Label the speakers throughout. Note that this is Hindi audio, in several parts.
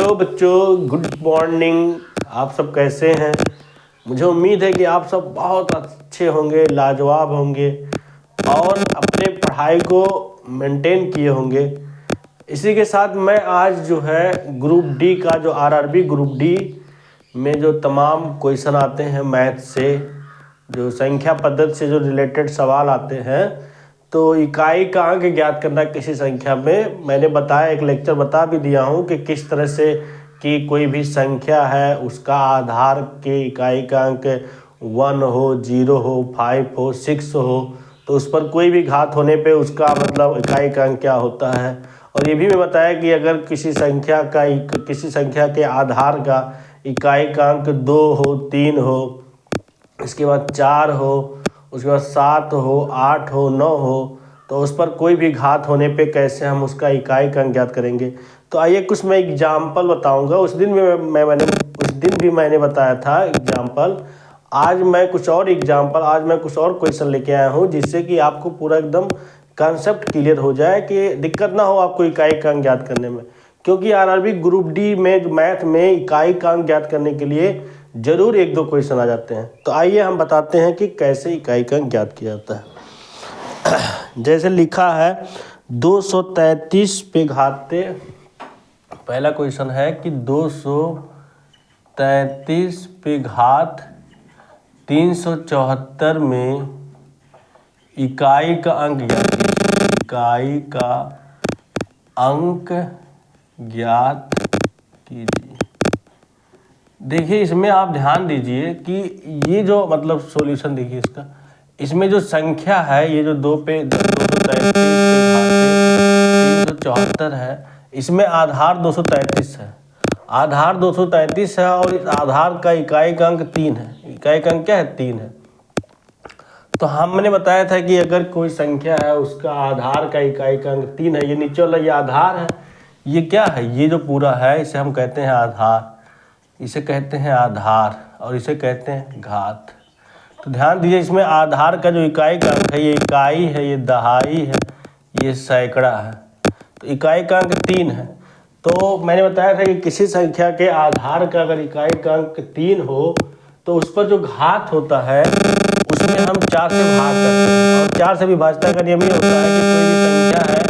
Speaker 1: हेलो बच्चों, गुड मॉर्निंग। आप सब कैसे हैं? मुझे उम्मीद है कि आप सब बहुत अच्छे होंगे, लाजवाब होंगे और अपने पढ़ाई को मेंटेन किए होंगे। इसी के साथ मैं आज जो है ग्रुप डी का जो आरआरबी ग्रुप डी में जो तमाम क्वेश्चन आते हैं मैथ से, जो संख्या पद्धति से जो रिलेटेड सवाल आते हैं, तो इकाई का अंक ज्ञात करना किसी संख्या में, मैंने बताया, एक लेक्चर बता भी दिया हूँ कि किस तरह से कि कोई भी संख्या है उसका आधार के इकाई का अंक 1 हो, 0 हो, 5 हो, 6 हो, तो उस पर कोई भी घात होने पे उसका मतलब इकाई का अंक क्या होता है। और ये भी मैं बताया कि अगर किसी संख्या के आधार का इकाई का अंक 2 हो, 3 हो, इसके बाद 4 हो, उसके बाद 7 हो, 8 हो, 9 हो, तो उस पर कोई भी घात होने पे कैसे हम उसका इकाई का अंक ज्ञात करेंगे। तो आइए कुछ मैं एग्जाम्पल बताऊंगा। उस दिन भी मैंने बताया था एग्जाम्पल। आज मैं कुछ और क्वेश्चन लेके आया हूँ, जिससे कि आपको पूरा एकदम कॉन्सेप्ट क्लियर हो जाए, कि दिक्कत ना हो आपको इकाई का अंक ज्ञात करने में। क्योंकि आरआरबी ग्रुप डी में मैथ में इकाई का अंक ज्ञात करने के लिए जरूर 1-2 क्वेश्चन आ जाते हैं। तो आइए हम बताते हैं कि कैसे इकाई का अंक ज्ञात किया जाता है। जैसे लिखा है 233 पे घाते, पहला क्वेश्चन है कि 233 पे घात 374 में इकाई का अंक ज्ञात कीजिए। इकाई का अंक ज्ञात कीजिए। देखिए, इसमें आप ध्यान दीजिए कि ये जो मतलब सॉल्यूशन देखिए इसका, इसमें जो संख्या है, ये जो 273 है, इसमें आधार 233 है। आधार 233 है और इस आधार का इकाई का अंक 3 है। इकाई का अंक क्या है? 3 है। तो हमने बताया था कि अगर कोई संख्या है उसका आधार का इकाई का अंक 3 है, ये नीचे वाला ये आधार है, ये क्या है? ये जो पूरा है इसे हम कहते हैं आधार, इसे कहते हैं आधार और इसे कहते हैं घात। तो ध्यान दीजिए, इसमें आधार का जो इकाई का अंक है, ये इकाई है, ये दहाई है, ये सैकड़ा है। तो इकाई का अंक 3 है। तो मैंने बताया था कि किसी संख्या के आधार का अगर इकाई का अंक 3 हो तो उस पर जो घात होता है उसमें हम 4 से भाग करते हैं। और 4 से विभाजन का नियम ये होता है कि कोई भी संख्या है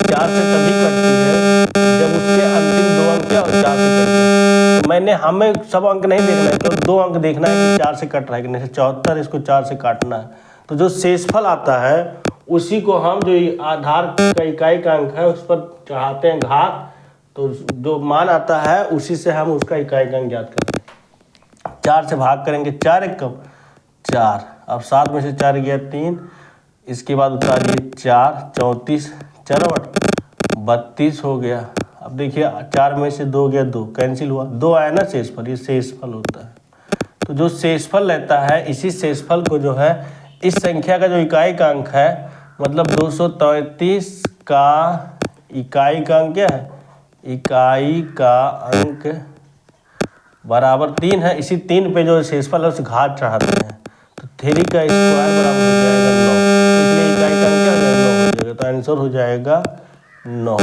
Speaker 1: 4 से तभी कटती है जब उसके अंतिम 2 अंक क्या हो, 4 से कटते हैं। तो हमें सब अंक नहीं देखना है, केवल 2 अंक देखना है कि 4 से कट रहा है कि नहीं। 74, इसको 4 से काटना है। तो जो शेषफल आता है उसी को हम, जो आधार का इकाई का अंक है, उस पर चढ़ाते हैं घात। तो जो मान आता है उसी से हम उसका इकाई का अंक ज्ञात करते हैं। 4 से भाग करेंगे, 4 एक कम 4, अब 7 में से 4 गया 3, इसके बाद उतारिए 4, 34, 4 32 हो गया। अब देखिए 4 में से 2 गया 2, कैंसिल हुआ, 2 आया ना शेषफल, ये शेषफल होता है। तो जो शेषफल रहता है, इसी शेषफल को जो है इस संख्या का जो इकाई का अंक है, मतलब 233 का इकाई का अंक क्या है? इकाई का अंक बराबर 3 है। इसी 3 पे जो शेषफल है उस घात चढ़ाते हैं। तो 3 का स्क्वायर बराबर हो जाएगा 9, इसलिए इकाई का अंक क्या हो जाएगा? 9 हो जाएगा। तो आंसर हो जाएगा 9।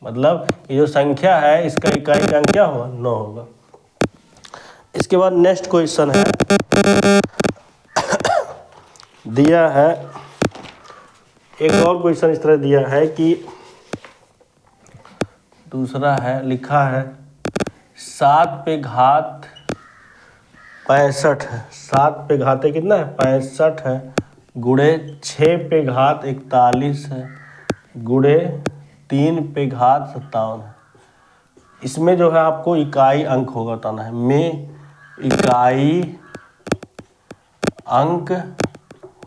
Speaker 1: मतलब ये जो संख्या है इसका इकाई का अंक क्या होगा? 9 होगा। इसके बाद नेक्स्ट क्वेश्चन है, दिया है एक और क्वेश्चन इस तरह दिया है कि दूसरा है, लिखा है 7 पे घात 65 है। 7 पे घात कितना है? 65 है, गुणे 6 पे घात 41 है, गुणे 3 पे घात 57 है। इसमें जो है आपको इकाई अंक होगा बताना है। में इकाई अंक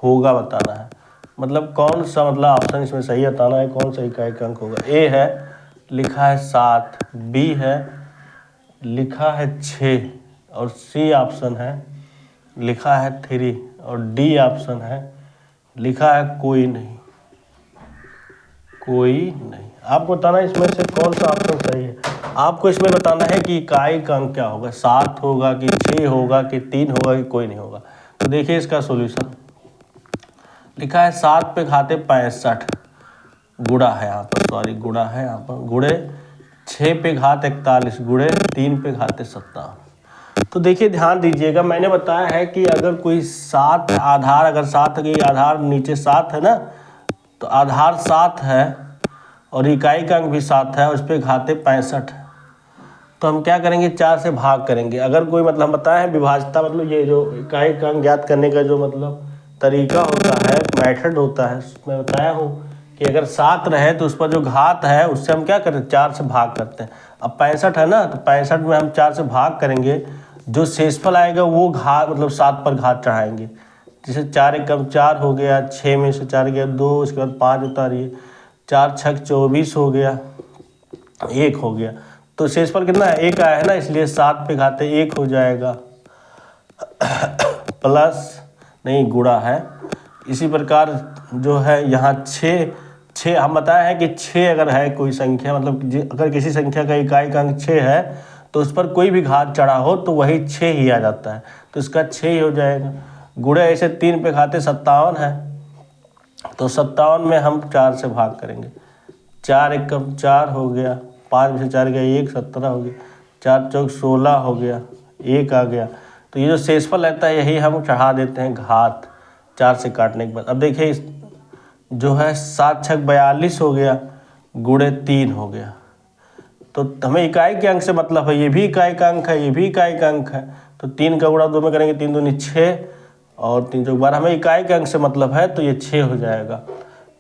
Speaker 1: होगा बताना है, मतलब कौन सा, मतलब ऑप्शन इसमें सही बताना है कौन सा इकाई का अंक होगा। ए है, लिखा है 7, बी है, लिखा है 6, और सी ऑप्शन है, लिखा है 3, और डी ऑप्शन है, लिखा है कोई नहीं। कोई नहीं। आपको बताना है इसमें से कौन सा ऑप्शन सही है। आपको इसमें बताना है कि इकाई का अंक क्या होगा, 7 होगा कि 6 होगा कि 3 होगा कि कोई नहीं होगा। तो देखिए इसका सॉल्यूशन, लिखा है 7 पे घाते 65, गुणा है यहाँ पर, सॉरी गुणा है यहाँ पर, गुणे 6 पे घात 41 गुणे 3 पे घात 57। तो देखिए ध्यान दीजिएगा, मैंने बताया है कि अगर कोई 7 आधार, अगर 7 है कि आधार नीचे 7 है ना, तो आधार 7 है और इकाई का अंक भी 7 है, उस पर घाते 65 है। तो हम क्या करेंगे, 4 से भाग करेंगे। अगर कोई मतलब हम बताए हैं विभाज्यता, मतलब ये जो इकाई का अंक ज्ञात करने का जो मतलब तरीका होता है, मेथड होता है, मैं बताया हूँ कि अगर 7 रहे तो उस पर जो घात है उससे हम क्या करते हैं, 4 से भाग करते हैं। अब 65 है ना, तो 65 में हम 4 से भाग करेंगे, जो शेषफल आएगा वो घात मतलब 7 पर घात चढ़ाएंगे। जैसे 4 एकम 4 हो गया, 6 में से 4 गया 2, उसके बाद 5 उतारिए, 4 छक 24 हो गया, 1 हो गया। तो शेषफल कितना है, 1 आया है ना, इसलिए 7 पे घाते 1 हो जाएगा प्लस नहीं गुणा है। इसी प्रकार जो है यहाँ 6 हम बताए हैं कि 6 अगर है कोई संख्या, मतलब अगर किसी संख्या का इकाई का अंक 6 है तो उस पर कोई भी घात चढ़ा हो तो वही 6 ही आ जाता है, तो इसका 6 ही हो जाएगा। गुणे ऐसे 3 पे घाते 57 है, तो 57 में हम 4 से भाग करेंगे। 4 एकम 4 हो गया, 5 में से 4 गया 1, 17 हो गया, 4 चौक 16 हो गया, 1 आ गया। तो ये जो शेषफल रहता है यही हम चढ़ा देते हैं घात 4 से काटने के बाद। अब देखिए जो है 7 छक 42 हो गया, गुणे 3 हो गया। तो हमें इकाई के अंक से मतलब है, ये भी इकाई का अंक है, ये भी इकाई का अंक है, तो 3 का गुणा 2 में करेंगे, 3 दूनी 6 और 3 चौक 12। हमें इकाई के अंक से मतलब है तो ये 6 हो जाएगा।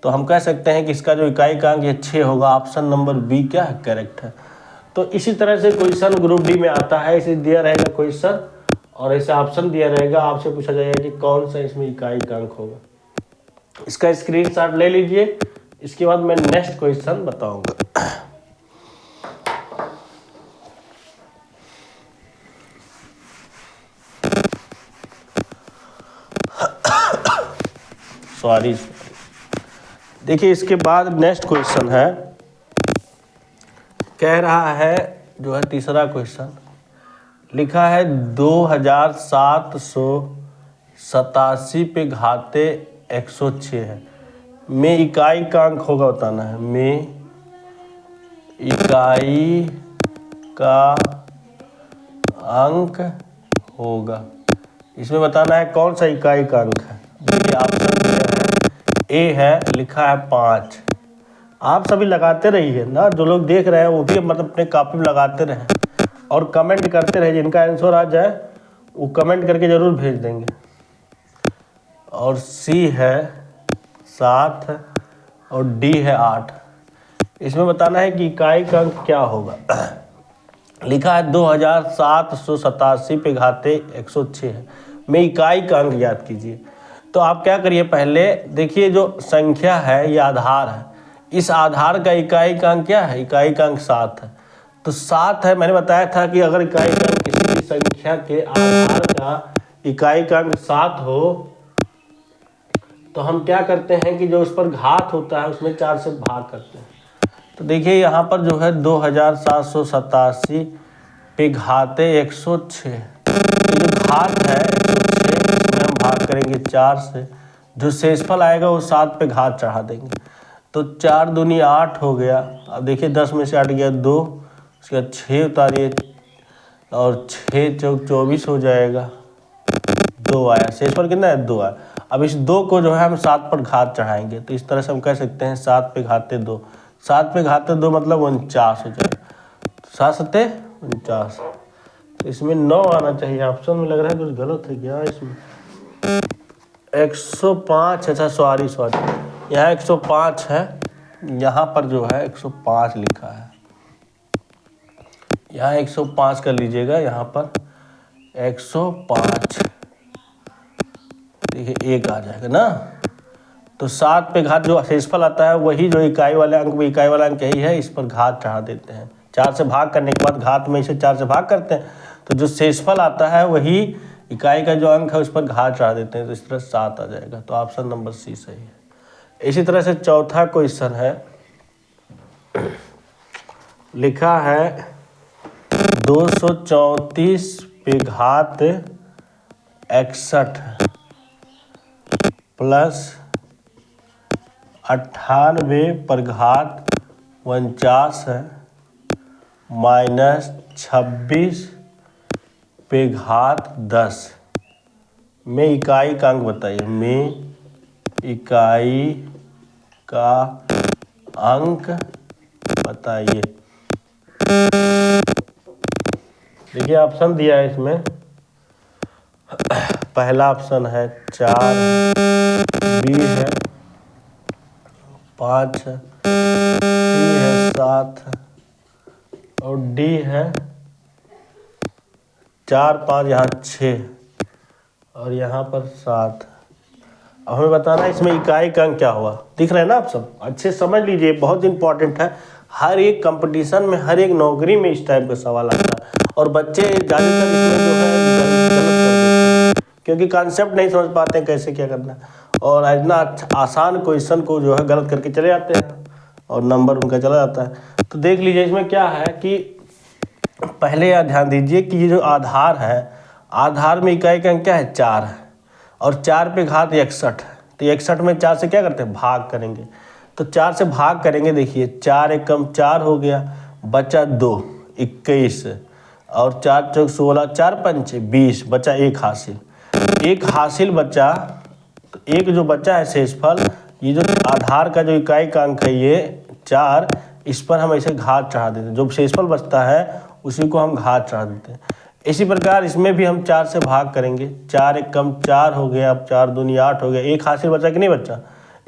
Speaker 1: तो हम कह सकते हैं कि इसका जो इकाई का अंक ये 6 होगा। ऑप्शन नंबर बी क्या है, करेक्ट है। तो इसी तरह से क्वेश्चन ग्रुप डी में आता है, इसे दिया रहेगा क्वेश्चन और ऐसा ऑप्शन दिया रहेगा, आपसे पूछा जाएगा कि कौन सा इसमें इकाई का अंक होगा। इसका स्क्रीनशॉट ले लीजिए, इसके बाद मैं नेक्स्ट क्वेश्चन बताऊंगा। सॉरी देखिए इसके बाद नेक्स्ट क्वेश्चन है, कह रहा है जो है तीसरा क्वेश्चन लिखा है 2787 पे घाते 106 है, में इकाई का अंक होगा बताना है, में इकाई का अंक होगा। इसमें बताना है कौन सा इकाई का अंक है। देखिए ऑप्शन दिया है, ए है, लिखा है 5। आप सभी लगाते रहिए ना, जो लोग देख रहे हैं वो भी मतलब अपने कॉपी में लगाते रहें और कमेंट करते रहे, जिनका आंसर आ जाए वो कमेंट करके ज़रूर भेज देंगे। और सी है 7 और डी है 8। इसमें बताना है कि इकाई का अंक क्या होगा। लिखा है 2787 पे घाते 106 है, में इकाई का अंक याद कीजिए। तो आप क्या करिए, पहले देखिए जो संख्या है ये आधार है, इस आधार का इकाई का अंक क्या है, इकाई का अंक 7 है। तो 7 है, मैंने बताया था कि अगर इकाई का अंक किसी भी संख्या के आधार का इकाई का अंक 7 हो तो हम क्या करते हैं कि जो उस पर घात होता है उसमें 4 से भाग करते हैं। तो देखिए यहाँ पर जो है 2787 पे घाते 106, जो घात है 106 इसमें हम भाग करेंगे 4 से, जो शेषफल आएगा वो 7 पे घात चढ़ा देंगे। तो 4 दूनी 8 हो गया। अब देखिए 10 में से 8 गया 2, उसके बाद 6 उतारिए और 6 चौक 24 हो जाएगा, 2 आया, शेषफल कितना है 2 आया। अब इस 2 को जो है हम 7 पर घात चढ़ाएंगे, तो इस तरह से हम कह सकते हैं 7 पे घाते 2, 7 पे घाते 2 मतलब 49 हो जाएगा, 7 सत्ते 49। तो इसमें 9 आना चाहिए, ऑप्शन में लग रहा है कुछ गलत है क्या इसमें। 105, अच्छा सॉरी यहाँ 105 है, यहाँ पर जो है 105 लिखा है, यहाँ 105 कर लीजिएगा, यहाँ पर 105 देखिए 1 आ जाएगा ना। तो 7 पे घात जो शेषफल आता है वही जो इकाई वाले अंक में इकाई वाला अंक यही है, इस पर घात चढ़ा देते हैं। 4 से भाग करने के बाद घात में इसे 4 से भाग करते हैं, तो जो शेषफल आता है वही इकाई का जो अंक है उस पर घात चढ़ा देते हैं, तो इस तरह 7 आ जाएगा। तो ऑप्शन नंबर सी सही है। इसी तरह से चौथा क्वेश्चन है, लिखा है 234 पे घात 61 प्लस 98 पर घात 49 है, -26 पे घात 10 में इकाई का अंक बताइए। में इकाई का अंक बताइए। देखिए ऑप्शन दिया है इसमें, पहला ऑप्शन है 4, बी है 5, सी है 7 और डी है 4, 5, यहाँ 6 और यहाँ पर 7। अब हमें बताना है इसमें इकाई का अंक क्या हुआ। दिख रहा है ना आप सब, अच्छे समझ लीजिए, बहुत इंपॉर्टेंट है। हर एक कंपटीशन में, हर एक नौकरी में इस टाइप का सवाल आता है और बच्चे ज़्यादातर इसमें जो है गलत कर देते हैं, क्योंकि कॉन्सेप्ट नहीं समझ पाते हैं कैसे क्या करना है और इतना आसान क्वेश्चन को जो है गलत करके चले जाते हैं और नंबर उनका चला जाता है। तो देख लीजिए इसमें क्या है कि पहले यह ध्यान दीजिए कि ये जो आधार है, आधार में इकाई का अंक क्या है 4 है और 4 पे घात 61 है। तो 61 में 4 से क्या करते हैं, भाग करेंगे। तो 4 से भाग करेंगे, देखिए 4 एकम 4 हो गया, बचा 2 21 और 4 चौक 16, 4 पंचे 20, बचा 1 हासिल। 1 हासिल बचा, तो एक जो बचा है शेषफल, ये जो आधार का जो इकाई का अंक है ये 4, इस पर हम ऐसे घात चढ़ा देते हैं। जो शेषफल बचता है उसी को हम घात चढ़ा देते हैं। इसी प्रकार इसमें भी हम 4 से भाग करेंगे, 4 एकम 4 हो गया, अब 4 दूनी 8 हो गया, 1 हासिल बचा कि नहीं बचा,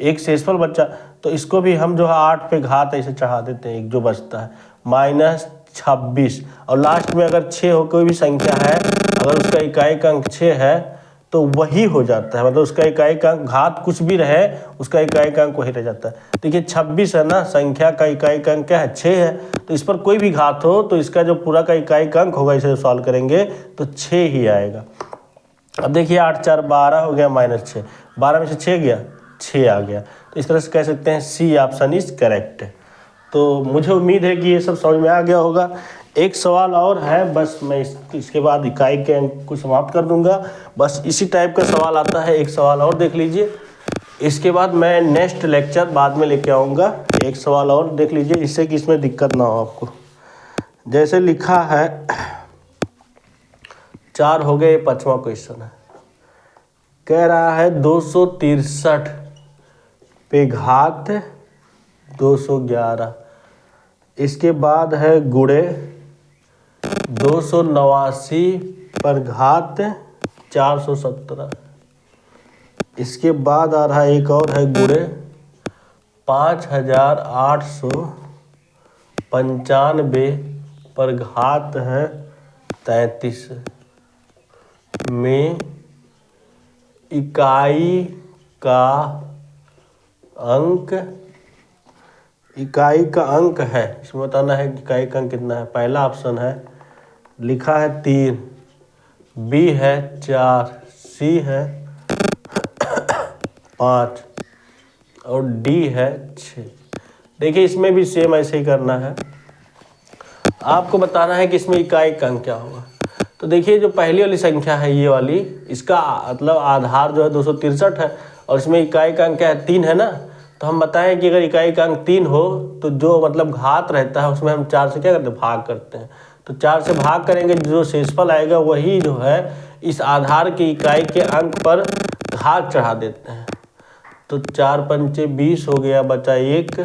Speaker 1: 1 शेषफल बचा, तो इसको भी हम जो है 8 पे घात ऐसे चढ़ा देते हैं, एक जो बचता है -26 और लास्ट में अगर 6 हो कोई भी संख्या है, अगर उसका इकाई का अंक 6 है तो वही हो जाता है, मतलब उसका इकाई का अंक घात कुछ भी रहे उसका इकाई का अंक वही रह जाता है। देखिए 26 है ना, संख्या का इकाई का अंक क्या है 6 है, तो इस पर कोई भी घात हो तो इसका जो पूरा का इकाई का अंक होगा, इसे सॉल्व करेंगे तो 6 ही आएगा। अब देखिए 8 4 12 हो गया -6, 12 में से 6 गया, 6 आ गया। तो इस तरह से कह सकते हैं सी ऑप्शन इज करेक्ट। तो मुझे उम्मीद है कि ये सब समझ में आ गया होगा। एक सवाल और है, बस मैं इसके बाद इकाई के अंक को समाप्त कर दूंगा। बस इसी टाइप का सवाल आता है, एक सवाल और देख लीजिए, इसके बाद मैं नेक्स्ट लेक्चर बाद में लेके आऊँगा। एक सवाल और देख लीजिए, इससे कि इसमें दिक्कत ना हो आपको। जैसे लिखा है 4 हो गए, 5वां क्वेश्चन है, कह रहा है 263 पे घात 211, इसके बाद है गुणे 289 पर घात 417, इसके बाद आ रहा है एक और है गुणे 5895 पर घात है 33 में इकाई का अंक, इकाई का अंक है, इसमें बताना है कि इकाई का अंक कितना है। पहला ऑप्शन है लिखा है 3, बी है 4, सी है 5 और डी है 6। देखिए इसमें भी सेम ऐसे ही करना है, आपको बताना है कि इसमें इकाई का अंक क्या होगा। तो देखिए जो पहली वाली संख्या है ये वाली, इसका मतलब आधार जो है 263 है और इसमें इकाई का अंक क्या है 3 है ना। तो हम बताएं कि अगर इकाई का अंक 3 हो तो जो मतलब घात रहता है उसमें हम 4 से क्या करते हैं, भाग करते हैं। तो 4 से भाग करेंगे, जो शेषफल आएगा वही जो है इस आधार की इकाई के अंक पर घात चढ़ा देते हैं। तो 4 पंचे 20 हो गया, बचा 1,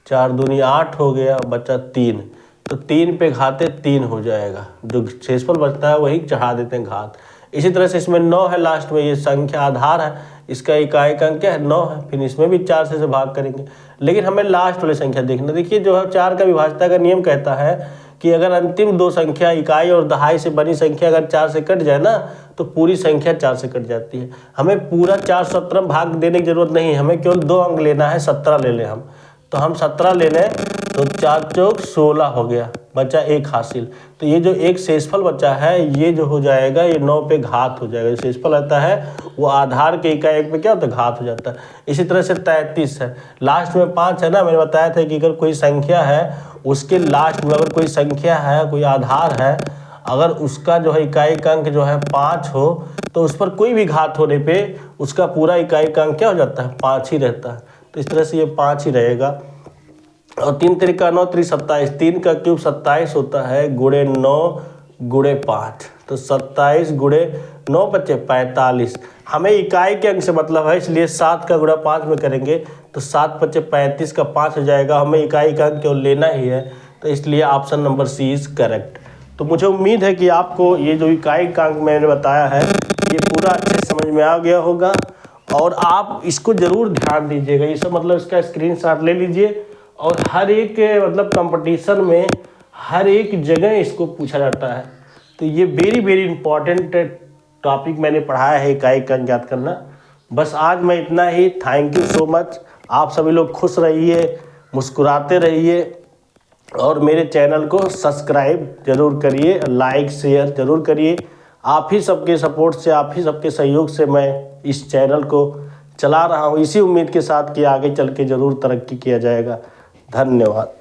Speaker 1: 4 दूनी 8 हो गया, बचा 3, तो 3 पे घाते 3 हो जाएगा, जो शेषफल बचता है वही चढ़ा देते हैं घात। इसी तरह से इसमें 9 है लास्ट में, ये संख्या आधार है, इसका इकाई का अंक क्या है 9 है, फिर इसमें भी 4 से भाग करेंगे, लेकिन हमें लास्ट वाली संख्या देखना। देखिए जो है 4 का विभाज्यता का नियम कहता है कि अगर अंतिम दो संख्या इकाई और दहाई से बनी संख्या अगर 4 से कट जाए ना तो पूरी संख्या 4 से कट जाती है। हमें पूरा 417 भाग देने की जरूरत नहीं है, हमें केवल 2 अंक लेना है, 17 ले लें हम, तो हम 17 ले लें तो 4 चौक 16 हो गया, बचा 1 हासिल। तो ये जो एक शेषफल बचा है ये जो हो जाएगा ये 9 पे घात हो जाएगा। जो शेषफल रहता है वो आधार के इकाई पे क्या होता है, घात हो जाता है। इसी तरह से 33 है, लास्ट में 5 है ना, मैंने बताया था कि अगर कोई संख्या है उसके लास्ट में अगर कोई संख्या है, कोई आधार है, अगर उसका जो है इकाई का अंक जो है 5 हो तो उस पर कोई भी घात होने पे उसका पूरा इकाई का अंक क्या हो जाता है, 5 ही रहता है। तो इस तरह से ये 5 ही रहेगा। और 3 तरीका 9 3 27, 3 का क्यूब 27 होता है, गुणे 9 गुणे 5, तो 27 गुणे 9 बचे 45। हमें इकाई के अंक से मतलब है, इसलिए 7 का गुणा 5 में करेंगे तो 7 बचे 35 का 5 हो जाएगा। हमें इकाई का अंक केवल लेना ही है, तो इसलिए option number C is correct. तो मुझे उम्मीद है कि आपको ये जो इकाई का अंक मैंने बताया है ये पूरा अच्छे से समझ में आ गया होगा, और आप इसको ज़रूर ध्यान दीजिएगा। ये सब मतलब इसका स्क्रीनशॉट ले लीजिए, और हर एक मतलब कंपटीशन में हर एक जगह इसको पूछा जाता है। तो ये वेरी वेरी इंपॉर्टेंट टॉपिक मैंने पढ़ाया है, इकाई का अंक ज्ञात करना। बस आज मैं इतना ही। Thank you so much. आप सभी लोग खुश रहिए, मुस्कुराते रहिए, और मेरे चैनल को सब्सक्राइब जरूर करिए, लाइक शेयर जरूर करिए। आप ही सबके सपोर्ट से, आप ही सबके सहयोग से मैं इस चैनल को चला रहा हूँ, इसी उम्मीद के साथ कि आगे चल के ज़रूर तरक्की किया जाएगा। धन्यवाद।